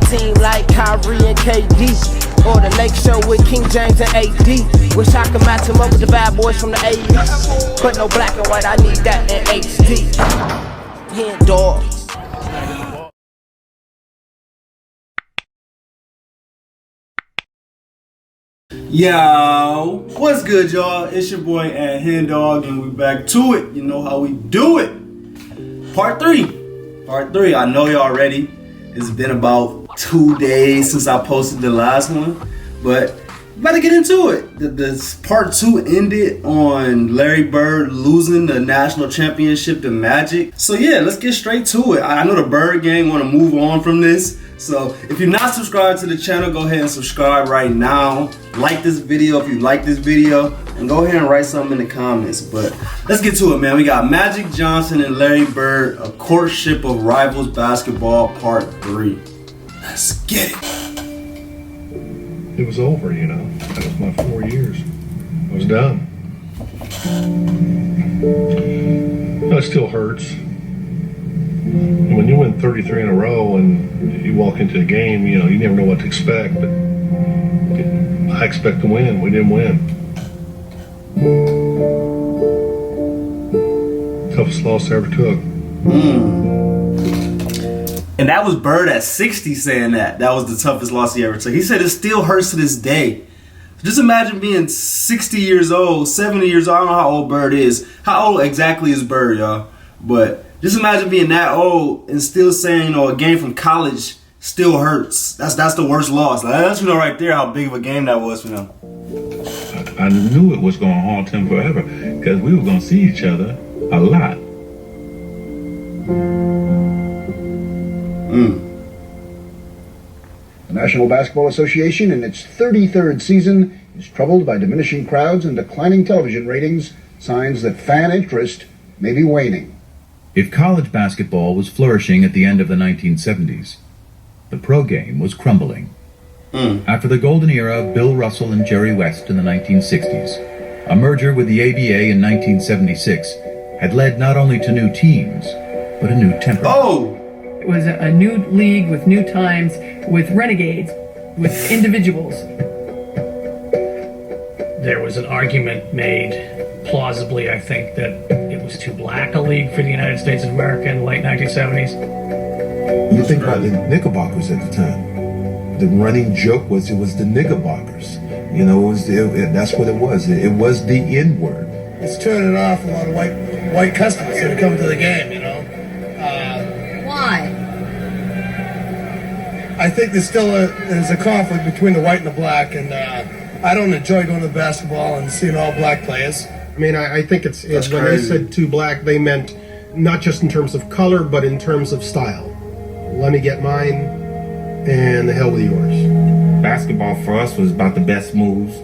team like Kyrie and KD, or the Lake Show with King James and AD. Wish I could match him up with the bad boys from the 80s, but no black and white, I need that in HD. HenDawgz. Yo, what's good, y'all? It's your boy at HenDawgz, and we back to it. You know how we do it. Part 3. I know y'all ready. It's been about 2 days since I posted the last one, but we better get into it. The part 2 ended on Larry Bird losing the national championship to Magic. So yeah, let's get straight to it. I know the Bird gang want to move on from this. So if you're not subscribed to the channel, go ahead and subscribe right now. Like this video if you like this video, and go ahead and write something in the comments. But let's get to it, man. We got Magic Johnson and Larry Bird, a courtship of rivals basketball, part 3. Let's get it. It was over, you know. That was my 4 years. I was done. It still hurts. When you win 33 in a row and you walk into a game, you know, you never know what to expect, but I expect to win. We didn't win. Toughest loss I ever took. And that was Bird at 60 saying that. That was the toughest loss he ever took. He said it still hurts to this day. Just imagine being 60 years old, 70 years old. I don't know how old Bird is. How old exactly is Bird, y'all? But just imagine being that old and still saying, a game from college still hurts. That's the worst loss. Like, that's, right there how big of a game that was for them. I knew it was going to haunt him forever because we were going to see each other a lot. The National Basketball Association, in its 33rd season, is troubled by diminishing crowds and declining television ratings, signs that fan interest may be waning. If college basketball was flourishing at the end of the 1970s, the pro game was crumbling. After the golden era of Bill Russell and Jerry West in the 1960s, a merger with the ABA in 1976 had led not only to new teams, but a new temperament. It was a new league with new times, with renegades, with individuals. There was an argument made, plausibly, I think, that it was too black a league for the United States of America in the late 1970s. You think about the Knickerbockers at the time. The running joke was it was the Knickerbockers. You know, that's what it was. It was the N-word. It's turning off a lot of white customers that are coming to the game, you know. Why? I think there's still there's a conflict between the white and the black, and I don't enjoy going to basketball and seeing all black players. I mean, I think it's when they said too black, they meant not just in terms of color, but in terms of style. Let me get mine, and the hell with yours. Basketball for us was about the best moves.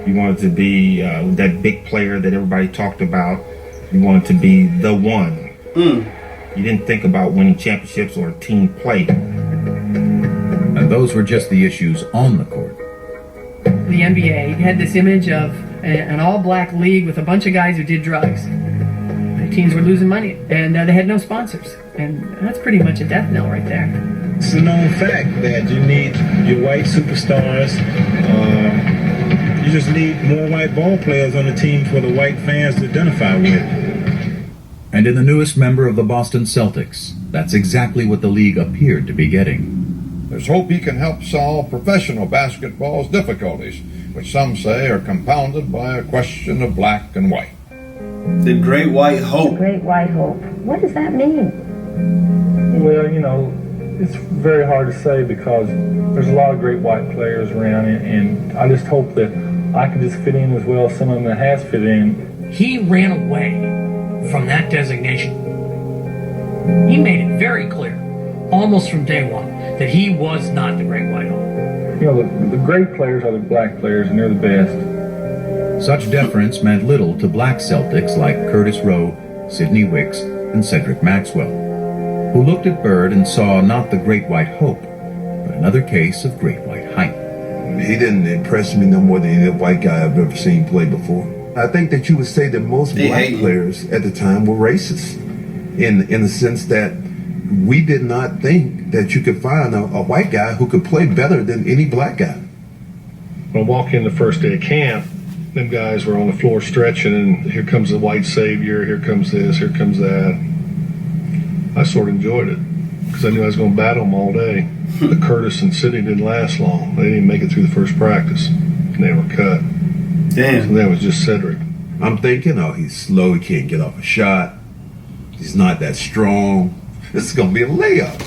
You wanted to be that big player that everybody talked about. You wanted to be the one. You didn't think about winning championships or team play. And those were just the issues on the court. The NBA had this image of an all-black league with a bunch of guys who did drugs. The teams were losing money, and they had no sponsors. And that's pretty much a death knell right there. It's a known fact that you need your white superstars. You just need more white ball players on the team for the white fans to identify with. And in the newest member of the Boston Celtics, that's exactly what the league appeared to be getting. There's hope he can help solve professional basketball's difficulties, which some say are compounded by a question of black and white. The Great White Hope. The Great White Hope. What does that mean? Well, you know, it's very hard to say because there's a lot of great white players around, and I just hope that I can just fit in as well as some of them that has fit in. He ran away from that designation. He made it very clear, almost from day one, that he was not the Great White Hope. You know, the great players are the black players, and they're the best. Such deference meant little to black Celtics like Curtis Rowe, Sidney Wicks, and Cedric Maxwell, who looked at Bird and saw not the Great White Hope, but another case of Great White Hype. He didn't impress me no more than any white guy I've ever seen play before. I think that you would say that most black players at the time were racist, in the sense that we did not think that you could find a white guy who could play better than any black guy. When I walk in the first day of camp, them guys were on the floor stretching, and here comes the white savior, here comes this, here comes that. I sort of enjoyed it because I knew I was going to battle them all day. The Curtis and City didn't last long. They didn't even make it through the first practice, and they were cut. Damn. So that was just Cedric. I'm thinking, oh, he's slow, he can't get off a shot. He's not that strong. This is going to be a layup.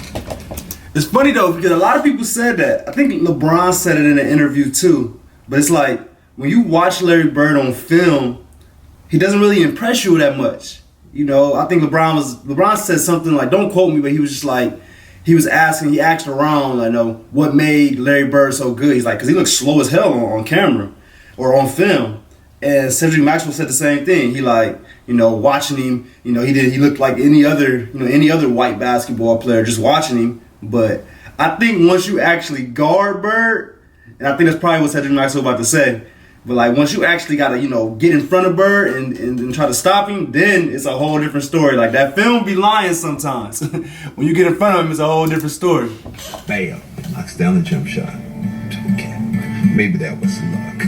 It's funny though, because a lot of people said that. I think LeBron said it in an interview too. But it's like, when you watch Larry Bird on film, he doesn't really impress you that much. You know, I think LeBron said something like, don't quote me, but he was just like, he asked around, I know, what made Larry Bird so good. He's like, because he looks slow as hell on camera or on film. And Cedric Maxwell said the same thing. He like, you know, watching him, you know, he looked like any other white basketball player just watching him. But I think once you actually guard Bird, and I think that's probably what Cedric Maxwell about to say, but like once you actually gotta, you know, get in front of Bird and try to stop him, then it's a whole different story. Like that film be lying sometimes. When you get in front of him, it's a whole different story. Bam, knocks down the jump shot. Okay. Maybe that was luck.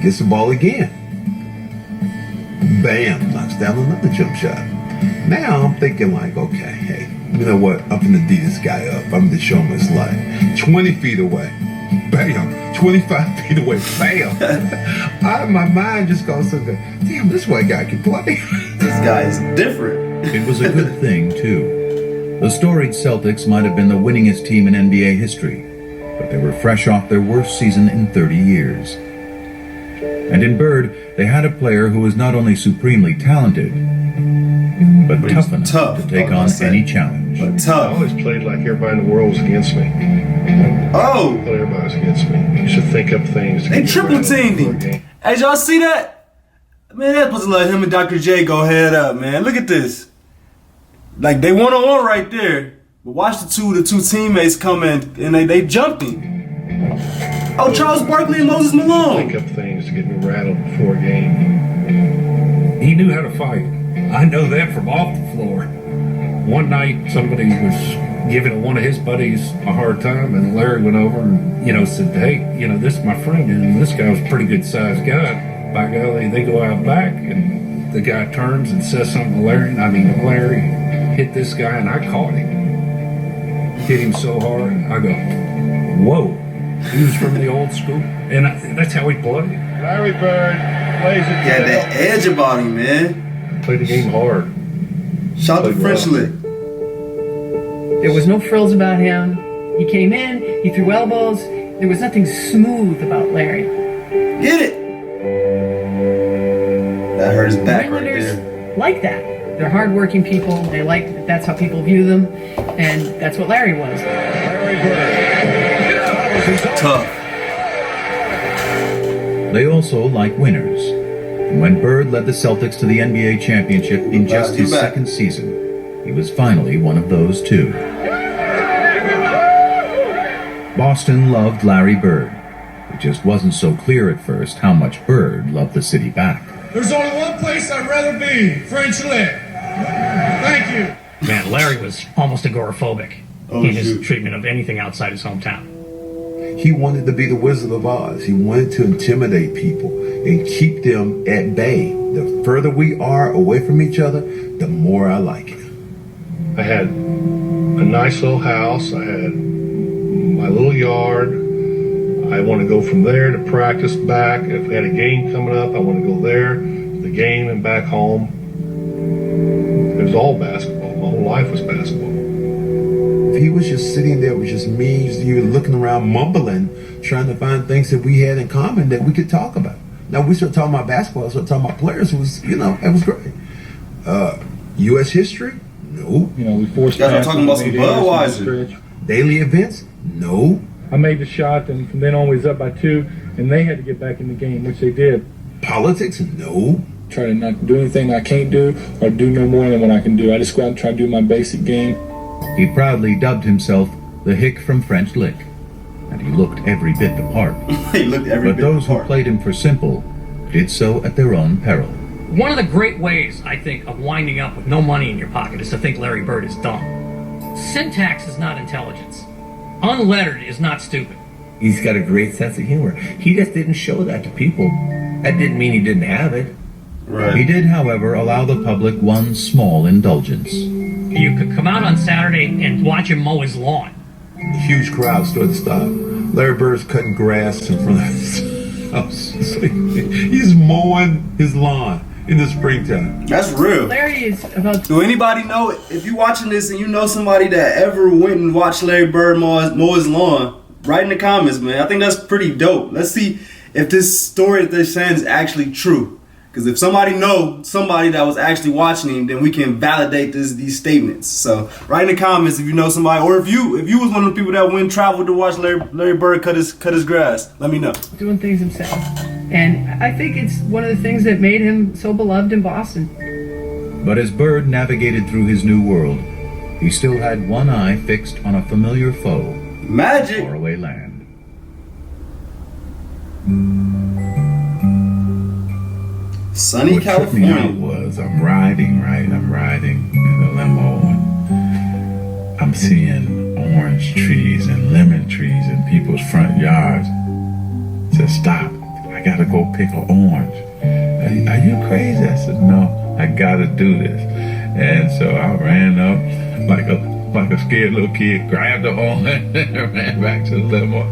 Gets the ball again. Bam, knocks down another jump shot. Now I'm thinking like, okay, hey, you know what? I'm gonna D this guy up. I'm gonna show him his life. 20 feet away. Bam. 25 feet away. Bam. My mind just goes to the, damn, this white guy can play. This guy is different. It was a good thing, too. The storied Celtics might have been the winningest team in NBA history, but they were fresh off their worst season in 30 years. And in Bird, they had a player who was not only supremely talented, but tough enough to take on any challenge. I always played like everybody in the world was against me. Oh! Everybody was against me. You should think up things. They triple teamed him. Hey, y'all see that? Man, they're supposed to let him and Dr. J go head up, man. Look at this. Like, they one-on-one right there. But watch the two teammates come in, and they jumped him. Oh, Charles Barkley and Moses Malone. Think up things to get me rattled before a game. He knew how to fight. I know that from off the floor. One night, somebody was giving one of his buddies a hard time, and Larry went over and, you know, said, hey, you know, this is my friend, and this guy was a pretty good-sized guy. By golly, they go out back, and the guy turns and says something to Larry. Larry hit this guy, and I caught him. Hit him so hard, I go, whoa. He was from the old school, and that's how he played. Larry Bird plays it. Yeah, that edge about him, man. Played the game hard. Shout out to French Lick. There was no frills about him. He came in, he threw elbows. There was nothing smooth about Larry. Get it! That hurt his back right Islanders there. like that. They're hardworking people. They like that. That's how people view them, and that's what Larry was. Larry Bird. Tough. They also like winners. And when Bird led the Celtics to the NBA championship in just his second season, he was finally one of those too. Boston loved Larry Bird. It just wasn't so clear at first how much Bird loved the city back. There's only one place I'd rather be, French Lick. Thank you. Man, Larry was almost agoraphobic in his treatment of anything outside his hometown. He wanted to be the Wizard of Oz. He wanted to intimidate people and keep them at bay. The further we are away from each other, the more I like it. I had a nice little house. I had my little yard. I want to go from there to practice back. If we had a game coming up, I want to go there, the game, and back home. It was all basketball. My whole life was basketball. If he was just sitting there with just me, you were looking around mumbling, trying to find things that we had in common that we could talk about. Now, we started talking about basketball, started talking about players. It was, it was great. U.S. history? No. We forced guys are talking about some Budweiser. Daily events? No. I made the shot, and from then on, we was up by 2, and they had to get back in the game, which they did. Politics? No. Try to not do anything I can't do, or do no more than what I can do. I just go out and try to do my basic game. He proudly dubbed himself the Hick from French Lick, and he looked every bit the part. He looked every but bit those the who part. played him for simple did so at their own peril. One of the great ways, I think, of winding up with no money in your pocket is to think Larry Bird is dumb. Syntax is not intelligence. Unlettered is not stupid. He's got a great sense of humor. He just didn't show that to people. That didn't mean he didn't have it. Right. He did, however, allow the public one small indulgence. You could come out on Saturday and watch him mow his lawn. Huge crowd stood stop. Larry Bird's cutting grass in front of his house. He's mowing his lawn in the springtime. That's real. Larry is about. Do anybody know, if you're watching this and you know somebody that ever went and watched Larry Bird mow his lawn, write in the comments, man. I think that's pretty dope. Let's see if this story that they're saying is actually true. Because if somebody knows somebody that was actually watching him, then we can validate these statements. So write in the comments if you know somebody, or if you was one of the people that went traveled to watch Larry Bird cut his grass. Let me know. Doing things himself, and I think it's one of the things that made him so beloved in Boston. But as Bird navigated through his new world, he still had one eye fixed on a familiar foe. Magic. Faraway land. Sunny what California. Tripped me out was I'm riding in the limo and I'm seeing orange trees and lemon trees in people's front yards. I said, stop, I gotta go pick an orange. Are you crazy? I said, no, I gotta do this. And so I ran up like a scared little kid, grabbed the orange and ran back to the limo.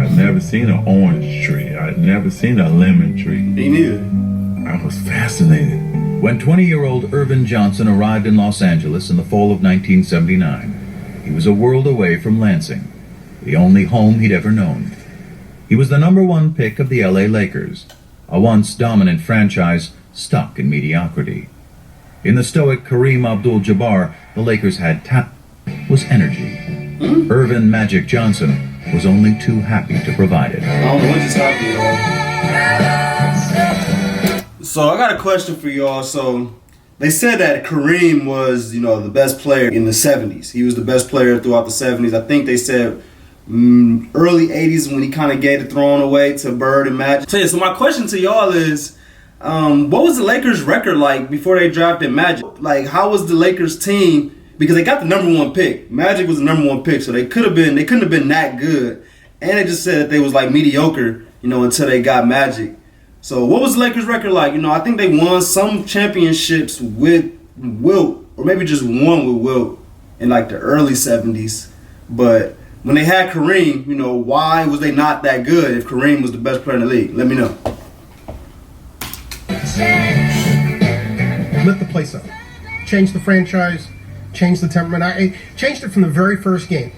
I'd never seen an orange tree. I'd never seen a lemon tree. Me neither. I was fascinated. When 20-year-old Irvin Johnson arrived in Los Angeles in the fall of 1979, he was a world away from Lansing, the only home he'd ever known. He was the #1 pick of the LA Lakers, a once dominant franchise stuck in mediocrity. In the stoic Kareem Abdul-Jabbar, the Lakers had was energy. Irvin Magic Johnson was only too happy to provide it. I don't know what just happened, y'all. So I got a question for y'all. So they said that Kareem was, the best player in the 70s. He was the best player throughout the 70s. I think they said early 80s when he kind of gave the throne away to Bird and Magic. So my question to y'all is, what was the Lakers' record like before they drafted Magic? Like, how was the Lakers team? Because they got the #1 pick. Magic was the #1 pick, so they couldn't have been that good. And they just said that they was like mediocre, until they got Magic. So what was the Lakers' record like? I think they won some championships with Wilt, or maybe just one with Wilt in like the early 70s. But when they had Kareem, why was they not that good if Kareem was the best player in the league? Let me know. Lit the place up. Changed the franchise. Changed the temperament. I changed it from the very first game.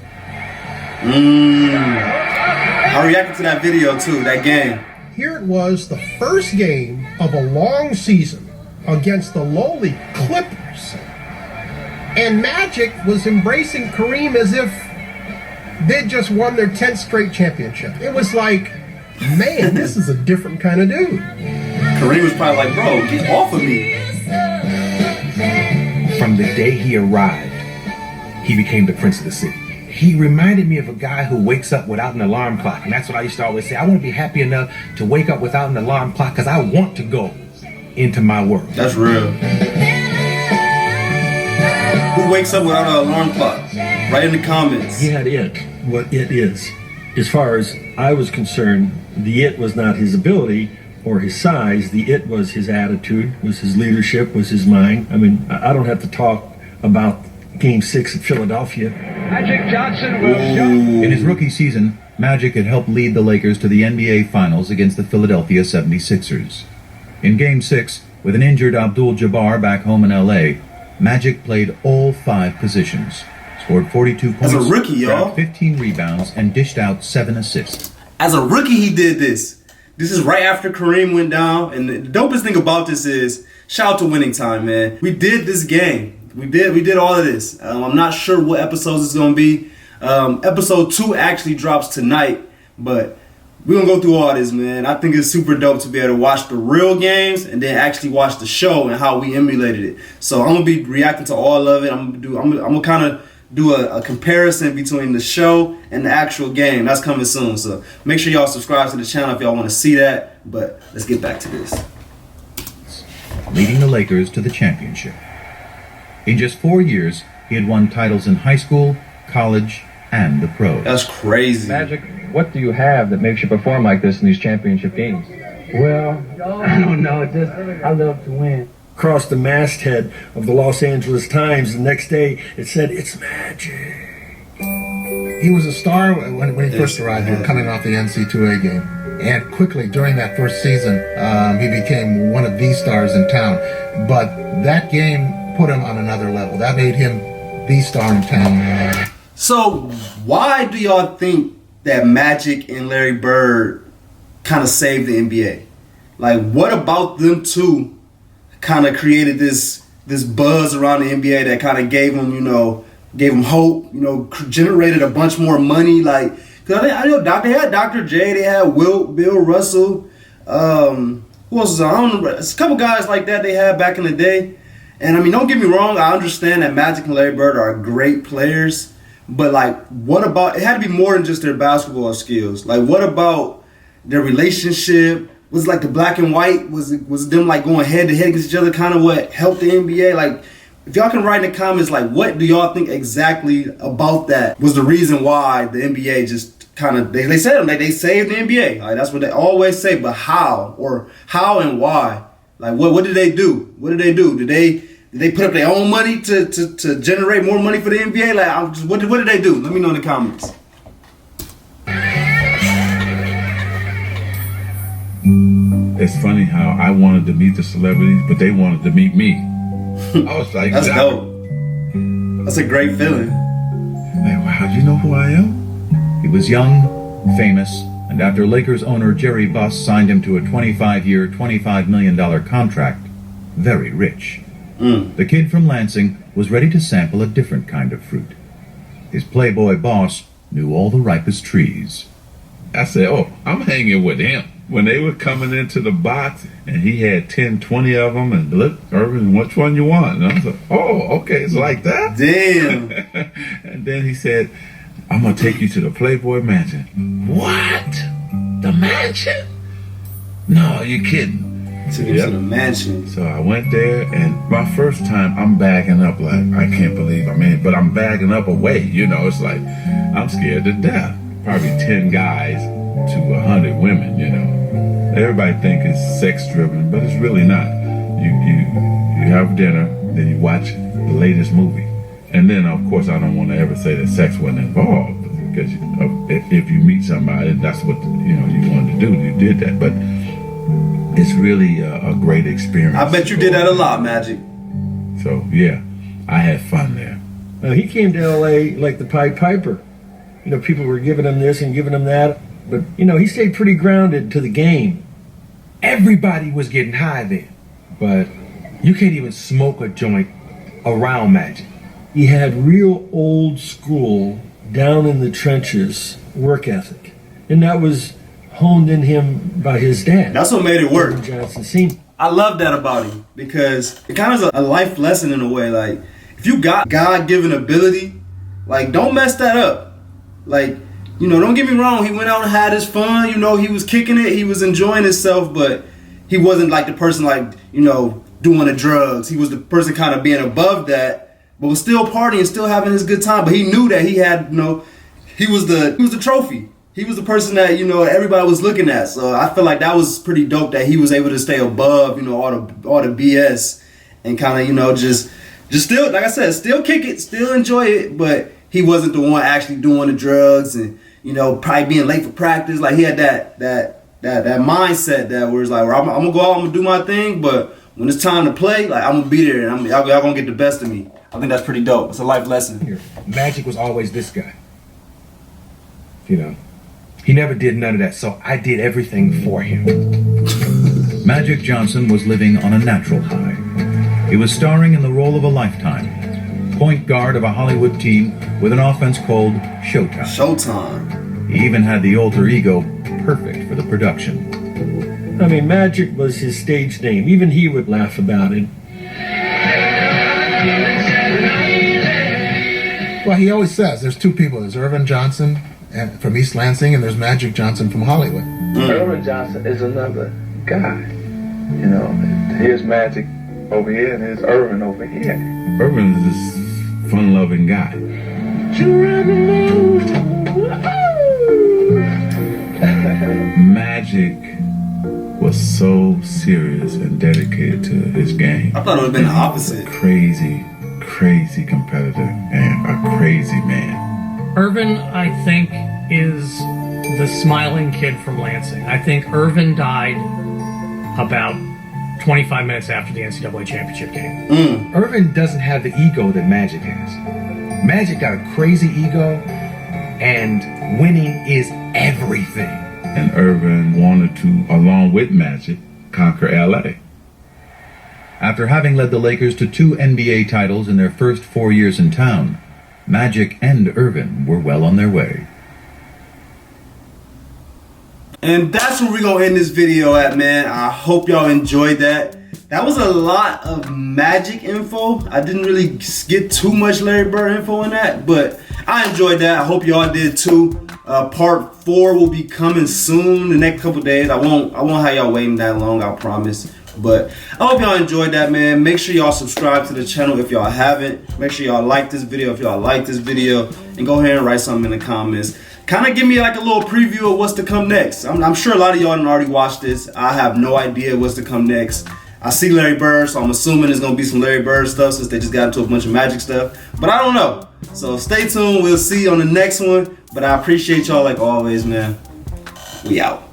I reacted to that video too, that game. Here it was, the first game of a long season against the lowly Clippers. And Magic was embracing Kareem as if they'd just won their 10th straight championship. It was like, man, this is a different kind of dude. Kareem was probably like, bro, get off of me. From the day he arrived, he became the prince of the city. He reminded me of a guy who wakes up without an alarm clock. And that's what I used to always say. I want to be happy enough to wake up without an alarm clock because I want to go into my world. That's real. Who wakes up without an alarm clock? Write in the comments. He had it, what it is. As far as I was concerned, the it was not his ability or his size. The it was his attitude, was his leadership, was his mind. I mean, I don't have to talk about Game 6 at Philadelphia. Magic Johnson will shoot. In his rookie season, Magic had helped lead the Lakers to the NBA Finals against the Philadelphia 76ers. In Game 6, with an injured Abdul-Jabbar back home in LA, Magic played all 5 positions, scored 42 points, as a rookie, y'all, grabbed 15 rebounds, and dished out 7 assists. As a rookie, he did this. This is right after Kareem went down, and the dopest thing about this is, shout out to Winning Time, man. We did this game. We did all of this. I'm not sure what episodes it's going to be. Episode 2 actually drops tonight, but we're going to go through all this, man. I think it's super dope to be able to watch the real games and then actually watch the show and how we emulated it. So I'm going to be reacting to all of it. I'm going to kind of do a comparison between the show and the actual game. That's coming soon. So make sure y'all subscribe to the channel if y'all want to see that. But let's get back to this. leading the Lakers to the championship. In just 4 years, he had won titles in high school, college, and the pros. That's crazy. Magic, what do you have that makes you perform like this in these championship games? Well, I don't know. Just I love to win. Across the masthead of the Los Angeles Times the next day, it said, "It's Magic." He was a star when he first arrived here, coming off the NC2A game. And quickly, during that first season, he became one of the stars in town. But that game put him on another level. That made him the star in town. So, why do y'all think that Magic and Larry Bird kind of saved the NBA? Like, what about them two kind of created this buzz around the NBA that kind of gave them, gave them hope, generated a bunch more money? Like, cause I know they had Dr. J, they had Bill Russell, who else was on? I don't remember. It's a couple guys like that they had back in the day. And I mean, don't get me wrong, I understand that Magic and Larry Bird are great players, but like, what about, it had to be more than just their basketball skills. Like, what about their relationship? Was it like the black and white? Was them like going head to head against each other kind of what helped the NBA? Like, if y'all can write in the comments, like, what do y'all think exactly about that was the reason why the NBA just kind of, they said they saved the NBA. Like, that's what they always say, but how? Or how and why? Like, what did they do? What did they do? Did they put up their own money to generate more money for the NBA? Like, what did they do? Let me know in the comments. It's funny how I wanted to meet the celebrities, but they wanted to meet me. I was like, that's dope. That's a great feeling. Like, wow, do you know who I am? He was young, famous, and after Lakers owner Jerry Buss signed him to a 25-year, $25 million contract, very rich. The kid from Lansing was ready to sample a different kind of fruit. His Playboy boss knew all the ripest trees. I said, oh, I'm hanging with him. When they were coming into the box and he had 10, 20 of them, and look, Irvin, which one you want? And I was like, oh, okay, it's like that? Damn. And then he said, I'm going to take you to the Playboy Mansion. What? The mansion? No, you're kidding. Took him to the mansion. So I went there, and my first time, I'm bagging up like, I can't believe I'm in, but I'm bagging up away. It's like, I'm scared to death. Probably 10 guys to 100 women, Everybody think it's sex driven, but it's really not. You have dinner, then you watch the latest movie. And then, of course, I don't want to ever say that sex wasn't involved, because if you meet somebody, that's what you wanted to do. You did that, but it's really a great experience. I bet you did that a lot, Magic. So yeah, I had fun there. He came to LA like the Pied Piper. People were giving him this and giving him that, but he stayed pretty grounded to the game. Everybody was getting high then, but you can't even smoke a joint around Magic. He had real old school, down in the trenches work ethic, and that was honed in him by his dad. That's what made it work. Johnson Sr. I love that about him, because it kind of is a life lesson in a way. Like, if you got God-given ability, like, don't mess that up. Like, don't get me wrong, he went out and had his fun, he was kicking it, he was enjoying himself, but he wasn't like the person like, doing the drugs. He was the person kind of being above that, but was still partying, still having his good time. But he knew that he had, he was the trophy. He was the person that, everybody was looking at. So I feel like that was pretty dope that he was able to stay above, all the BS and kind of, just still, like I said, still kick it, still enjoy it, but he wasn't the one actually doing the drugs and, probably being late for practice. Like, he had that mindset that where it's like, I'm gonna go out, I'm gonna do my thing, but when it's time to play, like, I'm gonna be there and y'all gonna get the best of me. I think that's pretty dope. It's a life lesson. Magic was always this guy. He never did none of that, so I did everything for him. Magic Johnson was living on a natural high. He was starring in the role of a lifetime, point guard of a Hollywood team with an offense called Showtime. Showtime. He even had the alter ego perfect for the production. I mean, Magic was his stage name. Even he would laugh about it. Well, he always says there's two people. There's Irvin Johnson from East Lansing, and there's Magic Johnson from Hollywood. Irvin Johnson is another guy. Here's Magic over here, and there's Irvin over here. Irvin is this fun-loving guy. Magic was so serious and dedicated to his game. I thought it would have been the opposite. Crazy competitor and a crazy man. Irvin, I think, is the smiling kid from Lansing. I think Irvin died about 25 minutes after the NCAA championship game. Irvin doesn't have the ego that Magic has. Magic got a crazy ego, and winning is everything. And Irvin wanted to, along with Magic, conquer LA. After having led the Lakers to 2 NBA titles in their first 4 years in town, Magic and Irvin were well on their way. And that's where we're going to end this video at, man. I hope y'all enjoyed that. That was a lot of Magic info. I didn't really get too much Larry Bird info in that, but I enjoyed that. I hope y'all did too. Part 4 will be coming soon, the next couple days. I won't have y'all waiting that long, I promise. But I hope y'all enjoyed that, man. Make sure y'all subscribe to the channel if y'all haven't. Make sure y'all like this video if y'all like this video. And go ahead and write something in the comments. Kind of give me like a little preview of what's to come next. I'm sure a lot of y'all done already watched this. I have no idea what's to come next. I see Larry Bird, so I'm assuming there's going to be some Larry Bird stuff since they just got into a bunch of Magic stuff. But I don't know. So stay tuned. We'll see you on the next one. But I appreciate y'all like always, man. We out.